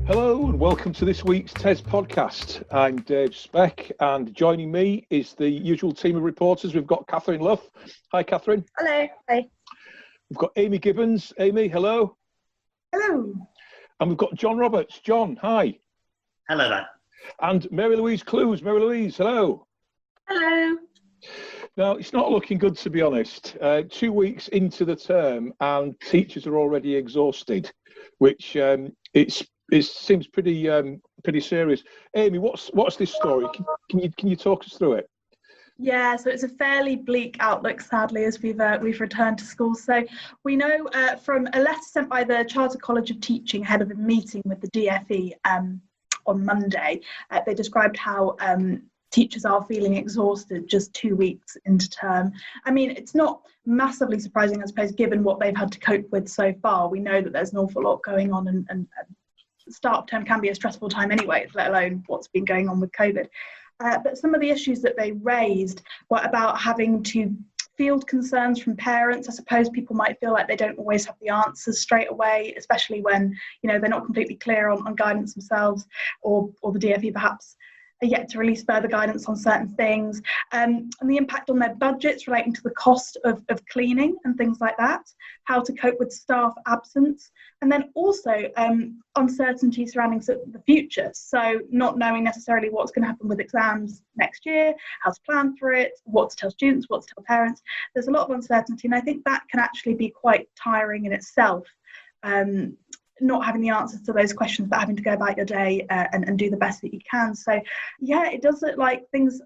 Hello and welcome to this week's TES podcast. I'm Dave Speck and joining me is the usual team of reporters. We've got Catherine Luff. Hi, Catherine. Hello. Hi. We've got Amy Gibbons. Amy, hello. Hello. And we've got John Roberts. John, hi. Hello there. And Mary Louise Clues. Mary Louise, hello. Hello. Now, it's not looking good, to be honest. 2 weeks into the term and teachers are already exhausted, which it seems pretty serious. Amy, what's this story? Can you talk us through it? Yeah, so it's a fairly bleak outlook, sadly, as we've returned to school. So we know from a letter sent by the Charter College of Teaching ahead of a meeting with the DFE on Monday, they described how teachers are feeling exhausted just 2 weeks into term. I mean, it's not massively surprising, I suppose, given what they've had to cope with so far. We know that there's an awful lot going on, and start of term can be a stressful time anyway, let alone what's been going on with COVID. But some of the issues that they raised were about having to field concerns from parents. I suppose people might feel like they don't always have the answers straight away, especially when, you know, they're not completely clear on guidance themselves, or the DFE perhaps are yet to release further guidance on certain things, and the impact on their budgets relating to the cost of cleaning and things like that, how to cope with staff absence, and then also uncertainty surrounding the future. So not knowing necessarily what's going to happen with exams next year, how to plan for it, what to tell students, what to tell parents. There's a lot of uncertainty, and I think that can actually be quite tiring in itself. Not having the answers to those questions, but having to go about your day and do the best that you can. So yeah, it does look like things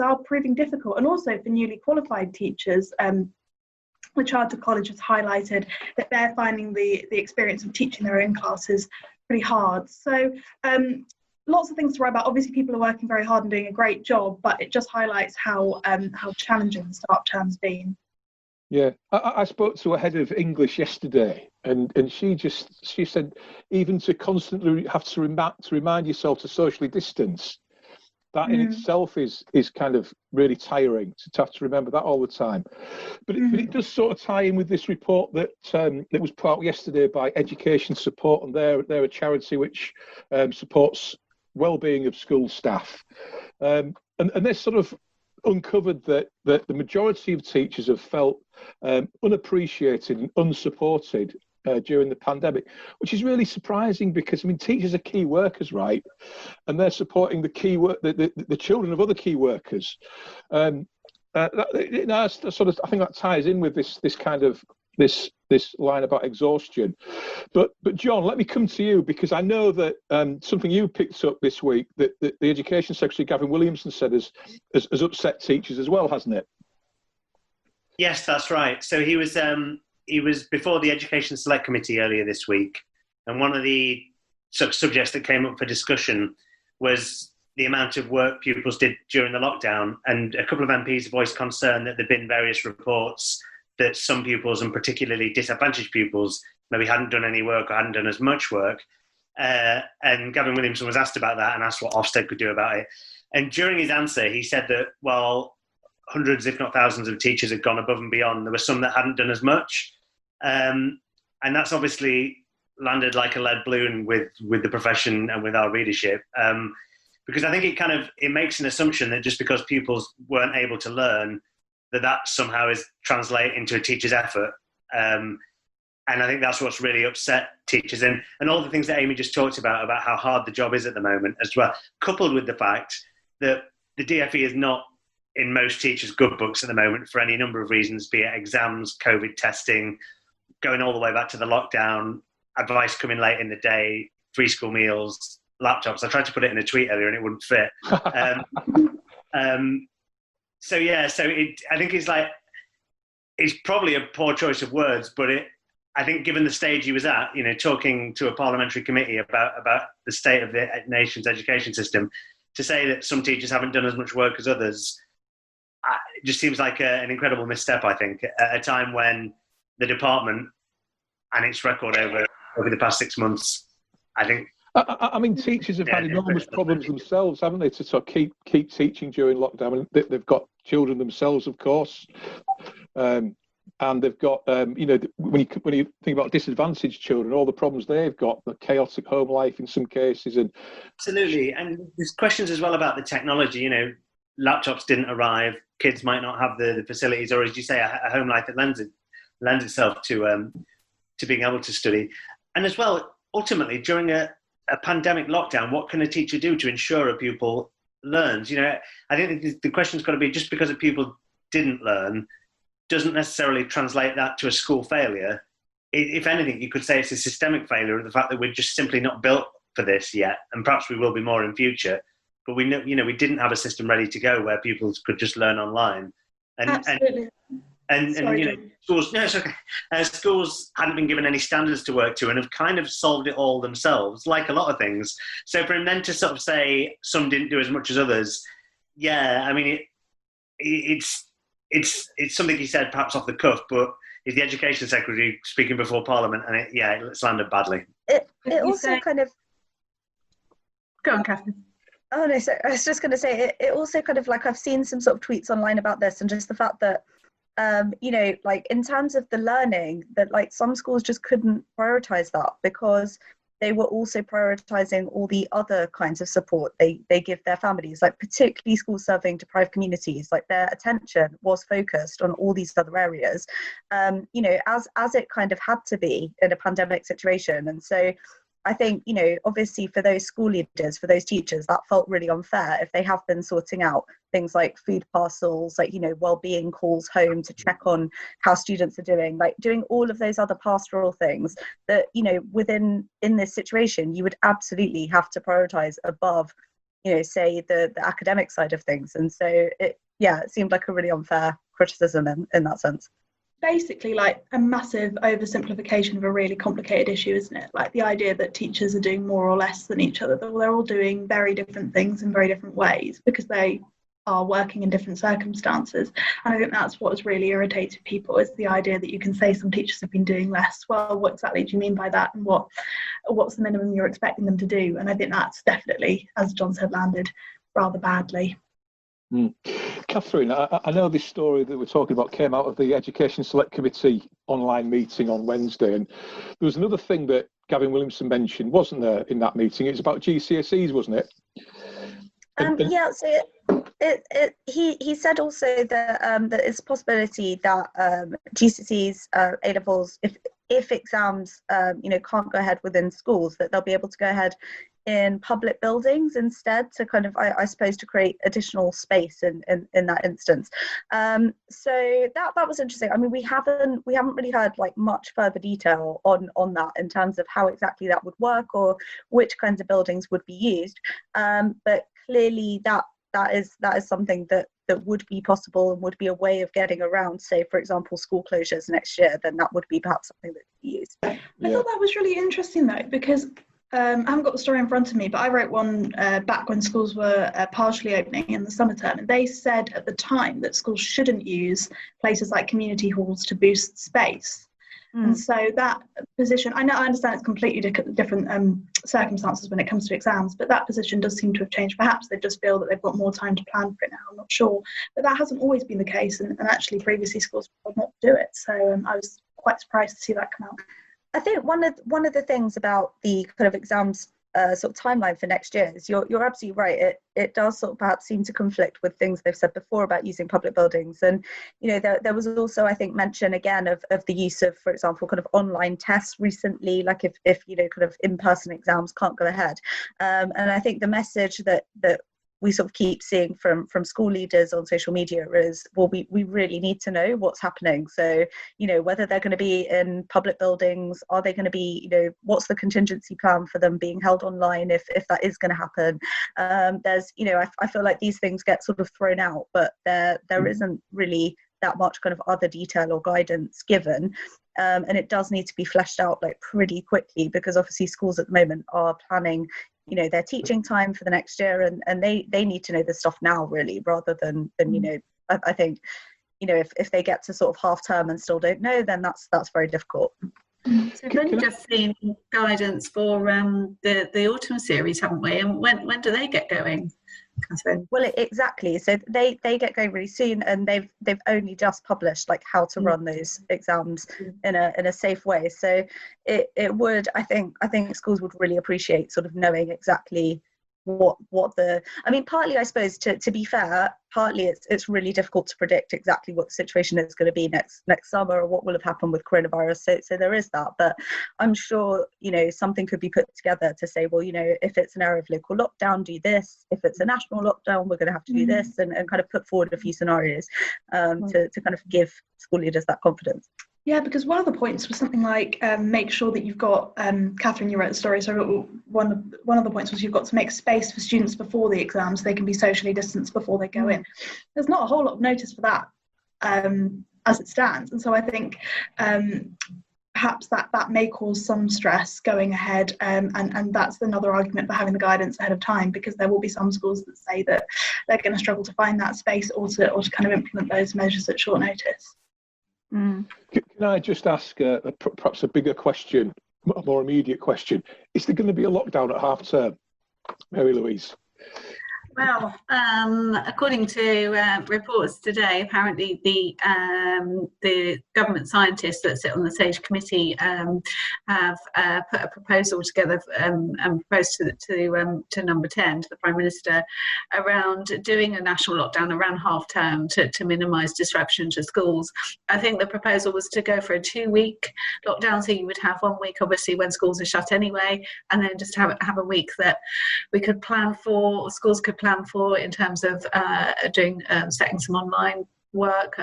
are proving difficult. And also for newly qualified teachers, the Charter College has highlighted that they're finding the experience of teaching their own classes pretty hard. So lots of things to write about. Obviously people are working very hard and doing a great job, but it just highlights how challenging the start term's been. Yeah, I spoke to a head of English yesterday, and she said even to constantly have to remind yourself to socially distance, that in itself is kind of really tiring to have to remember that all the time. But it does sort of tie in with this report that was put out yesterday by Education Support, and they're a charity which supports well-being of school staff, and they're sort of uncovered that the majority of teachers have felt unappreciated and unsupported during the pandemic, which is really surprising because, I mean, teachers are key workers, right? And they're supporting the children of other key workers. I think that ties in with this kind of this line about exhaustion. But John, let me come to you, because I know that something you picked up this week that the Education Secretary Gavin Williams said has upset teachers as well, hasn't it? Yes, that's right. So he was before the Education Select Committee earlier this week, and one of the subjects that came up for discussion was the amount of work pupils did during the lockdown, and a couple of MPs voiced concern that there'd been various reports that some pupils, and particularly disadvantaged pupils, maybe hadn't done any work or hadn't done as much work. And Gavin Williams was asked about that and asked what Ofsted could do about it. And during his answer, he said that while hundreds, if not thousands, of teachers had gone above and beyond, there were some that hadn't done as much. And that's obviously landed like a lead balloon with the profession and with our readership. Because I think it makes an assumption that just because pupils weren't able to learn, that somehow is translate into a teacher's effort. And I think that's what's really upset teachers. And all the things that Amy just talked about how hard the job is at the moment as well, coupled with the fact that the DFE is not in most teachers' good books at the moment for any number of reasons, be it exams, COVID testing, going all the way back to the lockdown, advice coming late in the day, free school meals, laptops. I tried to put it in a tweet earlier and it wouldn't fit. I think it's probably a poor choice of words, but I think given the stage he was at, you know, talking to a parliamentary committee about the state of the nation's education system, to say that some teachers haven't done as much work as others, it just seems like an incredible misstep, I think, at a time when the department and its record over the past 6 months, I think. I mean, teachers have had enormous problems themselves, haven't they, to sort of keep teaching during lockdown. I mean, they've got children themselves, of course, and and they've got, when you think about disadvantaged children, all the problems they've got, the chaotic home life in some cases, and absolutely. And there's questions as well about the technology. Laptops didn't arrive. Kids might not have the facilities, or as you say, a home life that lends itself to being able to study. And as well, ultimately, during a pandemic lockdown, what can a teacher do to ensure a pupil learns? I think the question's got to be, just because a pupil didn't learn doesn't necessarily translate that to a school failure. If anything, you could say it's a systemic failure of the fact that we're just simply not built for this yet, and perhaps we will be more in future. But we know, we didn't have a system ready to go where pupils could just learn online. Absolutely. And schools, no, it's okay. Schools hadn't been given any standards to work to, and have kind of solved it all themselves, like a lot of things. So for him then to sort of say some didn't do as much as others, it's something he said perhaps off the cuff, but he's the education secretary speaking before Parliament, and it's landed badly. It also kind of... Go on, Catherine. Oh no, so I was just going to say, it also kind of, like, I've seen some sort of tweets online about this, and just the fact that, like, in terms of the learning, that, like, some schools just couldn't prioritise that because they were also prioritising all the other kinds of support they give their families, like particularly schools serving deprived communities. Like, their attention was focused on all these other areas, as it kind of had to be in a pandemic situation. And so I think, obviously for those school leaders, for those teachers, that felt really unfair if they have been sorting out things like food parcels, like, well-being calls home to check on how students are doing, like doing all of those other pastoral things that, in this situation, you would absolutely have to prioritise above, say the academic side of things. And so it seemed like a really unfair criticism in that sense. Basically, like, a massive oversimplification of a really complicated issue, isn't it? Like, the idea that teachers are doing more or less than each other, that they're all doing very different things in very different ways because they are working in different circumstances. And I think that's what has really irritated people, is the idea that you can say some teachers have been doing less. Well, what exactly do you mean by that, and what's the minimum you're expecting them to do? And I think that's definitely, as John said, landed rather badly. Catherine, I know this story that we're talking about came out of the Education Select Committee online meeting on Wednesday, and there was another thing that Gavin Williams mentioned, wasn't there, in that meeting? It was about GCSEs, wasn't it? So he said also that that it's a possibility that GCSEs, A-levels, if exams can't go ahead within schools, that they'll be able to go ahead in public buildings instead, to kind of, I suppose, to create additional space in that instance. So that was interesting. I mean, we haven't really heard, like, much further detail on that in terms of how exactly that would work or which kinds of buildings would be used. But clearly that is something that would be possible and would be a way of getting around, say, for example, school closures next year. Then that would be perhaps something that could be used. I thought that was really interesting, though, because I haven't got the story in front of me, but I wrote one back when schools were partially opening in the summer term, and they said at the time that schools shouldn't use places like community halls to boost space. And so that position, I understand it's completely different circumstances when it comes to exams, but that position does seem to have changed. Perhaps they just feel that they've got more time to plan for it now, I'm not sure. But that hasn't always been the case, and actually previously schools would not do it. So I was quite surprised to see that come out. I think one of the things about the kind of exams sort of timeline for next year is you're absolutely right. It does sort of perhaps seem to conflict with things they've said before about using public buildings. And there was also, I think, mention again of the use of, for example, kind of online tests recently, like if kind of in-person exams can't go ahead. And I think the message that we sort of keep seeing from school leaders on social media is, well, we really need to know what's happening. So, whether they're going to be in public buildings, are they going to be, what's the contingency plan for them being held online if that is going to happen? There's, I feel like these things get sort of thrown out, but there isn't really that much kind of other detail or guidance given. And it does need to be fleshed out, like, pretty quickly, because obviously schools at the moment are planning their teaching time for the next year, and they need to know this stuff now, really, rather than I think if they get to sort of half term and still don't know, then that's very difficult. So we've only just seen guidance for the autumn series, haven't we? And when do they get going? Catherine? Well, exactly. So they get going really soon, and they've only just published like how to run those exams in a safe way. So it would, I think schools would really appreciate sort of knowing exactly what the, I mean, partly I suppose to be fair, partly it's really difficult to predict exactly what the situation is going to be next summer, or what will have happened with coronavirus. So there is that, but I'm sure, you know, something could be put together to say, well, you know, if it's an area of local lockdown, do this. If it's a national lockdown, we're going to have to do this, and kind of put forward a few scenarios to kind of give school leaders that confidence. Yeah, because one of the points was something like make sure that you've got, Catherine, you wrote the story, so one of the points was you've got to make space for students before the exams so they can be socially distanced before they go in. There's not a whole lot of notice for that as it stands, and so I think perhaps that may cause some stress going ahead, and that's another argument for having the guidance ahead of time, because there will be some schools that say that they're going to struggle to find that space or to kind of implement those measures at short notice. Can I just ask perhaps a bigger question, a more immediate question? Is there going to be a lockdown at half term, Mary Louise? Well, according to reports today, apparently the government scientists that sit on the SAGE committee have put a proposal together and proposed to Number 10, to the Prime Minister, around doing a national lockdown around half term to minimise disruption to schools. I think the proposal was to go for a 2-week lockdown, so you would have 1 week obviously when schools are shut anyway, and then just have a week that we could plan for, schools could plan for, in terms of doing setting some online work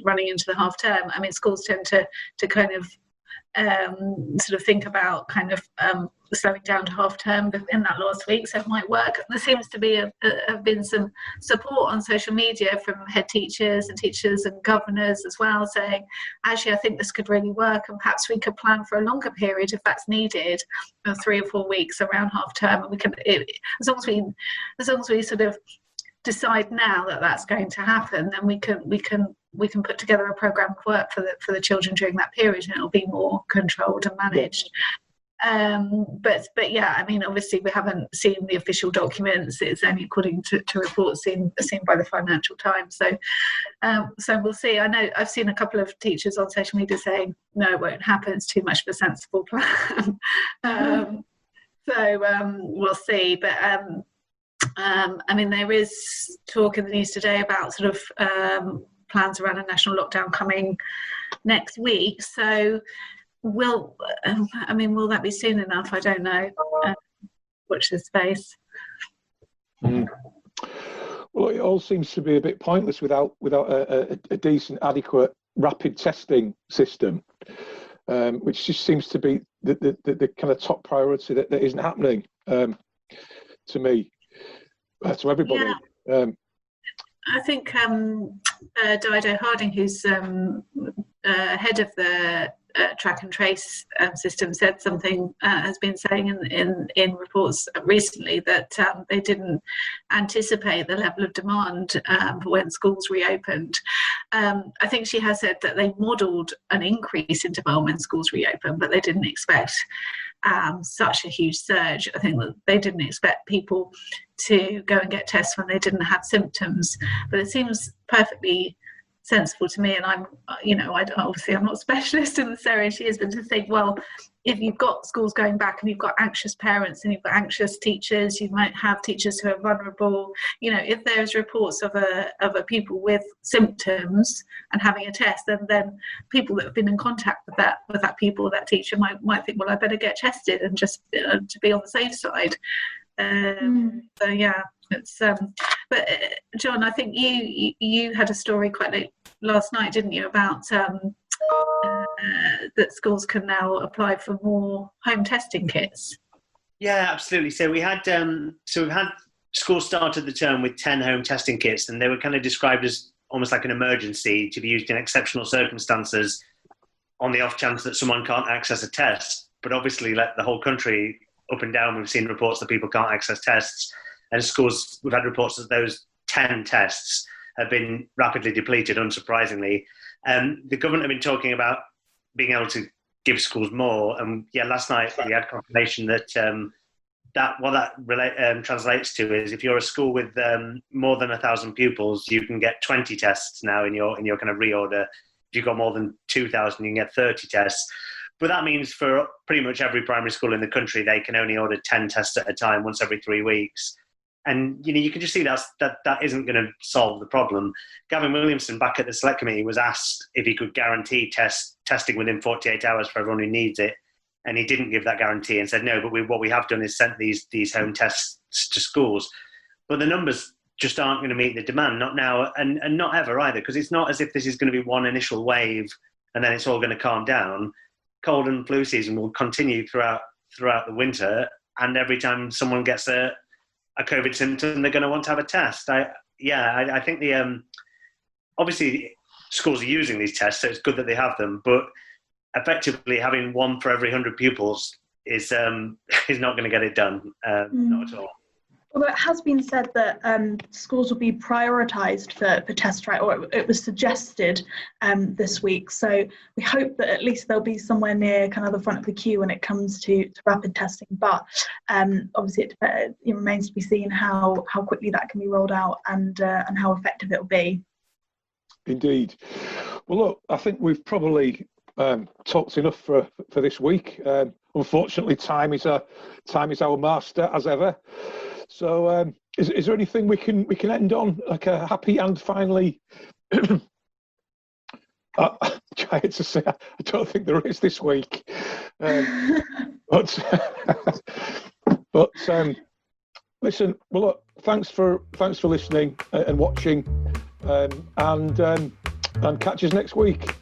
running into the half term. I mean, schools tend to kind of sort of think about kind of slowing down to half term in that last week, so it might work. There seems to be have been some support on social media from head teachers and teachers and governors as well, saying actually I think this could really work, and perhaps we could plan for a longer period if that's needed, 3 or 4 weeks around half term, and we can, as long as we sort of decide now that that's going to happen, then we can put together a programme of work for the children during that period, and it'll be more controlled and managed. But yeah, I mean, obviously we haven't seen the official documents. It's only according to reports seen by the Financial Times. So we'll see. I know I've seen a couple of teachers on social media saying, no, it won't happen. It's too much of a sensible plan. We'll see. But I mean, there is talk in the news today about sort of plans around a national lockdown coming next week. So will that be soon enough? I don't know. Watch this space. Well, it all seems to be a bit pointless without a decent, adequate, rapid testing system, which just seems to be the kind of top priority that isn't happening to me. To everybody. Yeah. I think Dido Harding, who's head of the track and trace system, said something, has been saying in reports recently that they didn't anticipate the level of demand when schools reopened. I think she has said that they modelled an increase in demand when schools reopened, but they didn't expect such a huge surge. I think that they didn't expect people to go and get tests when they didn't have symptoms, but it seems perfectly sensible to me. And I'm not a specialist in this area, she is, but to think, well, if you've got schools going back and you've got anxious parents and you've got anxious teachers, you might have teachers who are vulnerable. You know, if there's reports of a people with symptoms and having a test, then people that have been in contact with that teacher might think, well, I better get tested and just to be on the safe side. So yeah, it's but John, I think you had a story quite late last night, didn't you, about that schools can now apply for more home testing kits. Yeah, absolutely. So we've had schools started the term with 10 home testing kits, and they were kind of described as almost like an emergency to be used in exceptional circumstances on the off chance that someone can't access a test. But obviously, let the whole country up and down, we've seen reports that people can't access tests, and schools, we've had reports that those 10 tests have been rapidly depleted, unsurprisingly. The government have been talking about being able to give schools more, and last night we had confirmation that translates to is if you're a school with more than 1,000 pupils, you can get 20 tests now in your kind of reorder. If you've got more than 2,000, you can get 30 tests. But that means for pretty much every primary school in the country, they can only order 10 tests at a time, once every 3 weeks. And you can just see that isn't going to solve the problem. Gavin Williamson, back at the select committee, was asked if he could guarantee testing within 48 hours for everyone who needs it. And he didn't give that guarantee and said, no, but what we have done is sent these home tests to schools. But the numbers just aren't going to meet the demand, not now and not ever either, because it's not as if this is going to be one initial wave and then it's all going to calm down. Cold and flu season will continue throughout the winter, and every time someone gets a COVID symptom, they're going to want to have a test. I think obviously schools are using these tests, so it's good that they have them, but effectively having one for every 100 pupils is not going to get it done, not at all. Although it has been said that schools will be prioritised for test trial, or it was suggested this week. So we hope that at least they'll be somewhere near kind of the front of the queue when it comes to rapid testing. But obviously it remains to be seen how quickly that can be rolled out and how effective it will be. Indeed. Well, look, I think we've probably talked enough for this week. Unfortunately, time is our master, as ever. So, is there anything we can end on, like a happy and finally? Trying to say, I don't think there is this week, but listen. Well, look, thanks for listening and watching, and catch us next week.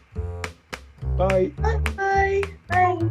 Bye. Bye. Bye.